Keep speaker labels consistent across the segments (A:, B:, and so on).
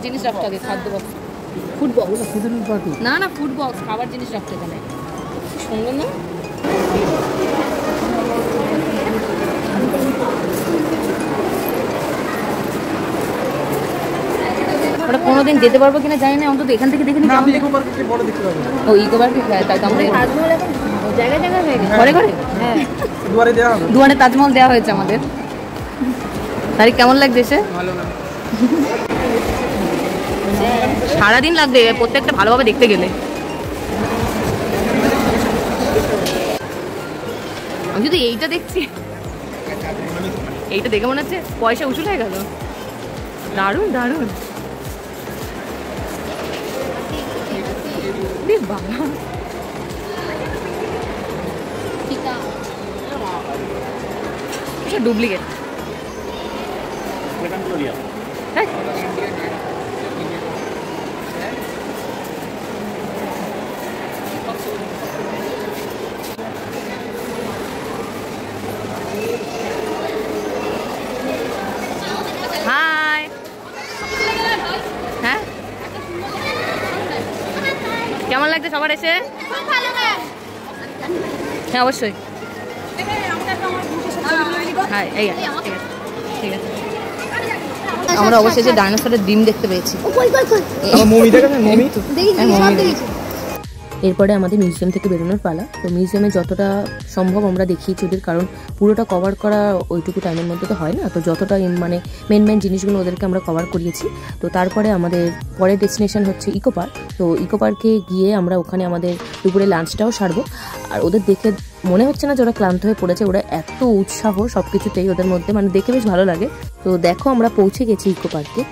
A: জিনিস রাখতে হবে, খাদ্য বক্স, ফুড বক্স, না না ফুড বক্স, খাবার জিনিস রাখতে এখানে। সুন্দর না? আমরা কোনোদিন যেতে পারবো কিনা জানি না, অন্তত এখান থেকে দেখে নিই। ও ইকো পার্কে তাই তো আমরা জায়গায় জায়গায় হয়ে গেছে, ঘরে ঘরে। হ্যাঁ, দুয়ারে তাজমহল দেওয়া হয়েছে আমাদের। তারিখ কেমন লাগছে এসে? ভালো না, সারাদিন লাগবে প্রত্যেকটা ভালোভাবে দেখতে গেলে। আমি শুধু এইটা দেখছি, এইটা দেখে মনে হচ্ছে পয়সা উসুল হয়ে গেল। দারুণ দারুণ বাবা। ডুপ্লিকেট হাই। হ্যাঁ, কেমন লাগছে সবার এসে? হ্যাঁ অবশ্যই। হ্যাঁ এই ঠিক আছে। আমরা অবশ্যই যে ডাইনোসরের ডিম দেখতে পেয়েছি। এরপরে আমাদের মিউজিয়াম থেকে বেরোনোর পালা। তো মিউজিয়ামে যতটা সম্ভব আমরা দেখিয়েছি ওদের, কারণ পুরোটা কভার করা ওইটুকু টাইমের মধ্যে তো হয় না। তো যতটা মানে মেন জিনিসগুলো ওদেরকে আমরা কভার করিয়েছি। তো তারপরে আমাদের পরের ডেস্টিনেশন হচ্ছে ইকো পার্ক। তো ইকো পার্কে গিয়ে আমরা ওখানে আমাদের দুপুরে লাঞ্চটাও সারবো। আর ওদের দেখে মনে হচ্ছে না যে ওরা ক্লান্ত হয়ে পড়েছে, ওরা এত উৎসাহ সব কিছুতেই ওদের মধ্যে, মানে দেখে বেশ ভালো লাগে। তো দেখো আমরা পৌঁছে গেছি ইকো পার্কে।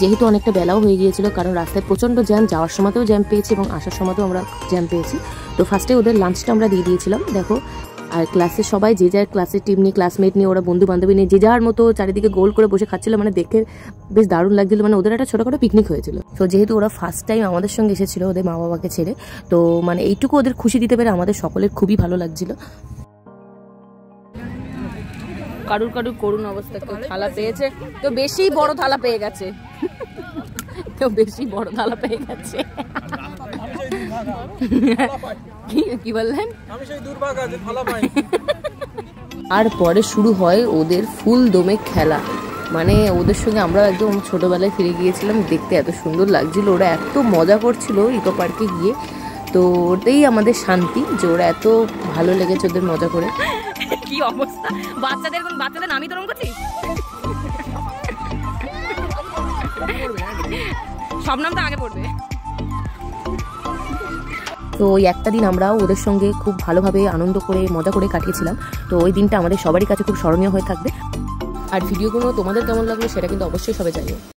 A: যেহেতু অনেকটা বেলাও হয়ে গিয়েছিল, কারণ রাস্তায় প্রচণ্ড জ্যাম, যাওয়ার সময়তেও জ্যাম পেয়েছি এবং আসার সময়তেও আমরা জ্যাম পেয়েছি। তো ফার্স্টে ওদের লাঞ্চটা আমরা দিয়ে দিয়েছিলাম দেখো। আর ক্লাসের সবাই যে যার ক্লাসের টিম নিয়ে, ক্লাসমেট নিয়ে, ওরা বন্ধু বান্ধবী নিয়ে যে যার মতো চারিদিকে গোল করে বসে খাচ্ছিল, মানে দেখে বেশ দারুণ লাগছিল। মানে ওদের একটা ছোটখাটো পিকনিক হয়েছিল। তো যেহেতু ওরা ফার্স্ট টাইম আমাদের সঙ্গে এসেছিল ওদের মা বাবাকে ছেড়ে, তো মানে এইটুকু ওদের খুশি দিতে পেরে আমাদের সকলের খুবই ভালো লাগছিল। কারুর কারুর করুণ অবস্থা, কেউ থালা পেয়েছে, কেউ বেশি বড় থালা পেয়ে গেছে, কেউ বেশি বড় থালা পেয়ে গেছে। কি বললেন? আর পরে শুরু হয় ওদের ফুল দমে খেলা। মানে ওদের সঙ্গে আমরা একদম ছোটবেলায় ফিরে গিয়েছিলাম, দেখতে এত সুন্দর লাগছিল, ওরা এত মজা করছিল ইকো পার্কে গিয়ে। তো ওটাই আমাদের শান্তি যে ওরা এত ভালো লেগেছে ওদের মজা করে। কি অবস্থা বাচ্চাদের, বাচ্চাদের নামই তরঙ্গ করছি, সব নাম তো আগে পড়বে। তো ওই একটা দিন আমরাও ওদের সঙ্গে খুব ভালোভাবে আনন্দ করে মজা করে কাটিয়েছিলাম। তো ওই দিনটা আমাদের সবারই কাছে খুব স্মরণীয় হয়ে থাকবে। আর ভিডিওগুলো তোমাদের কেমন লাগলো সেটা কিন্তু অবশ্যই সবাই জানিও।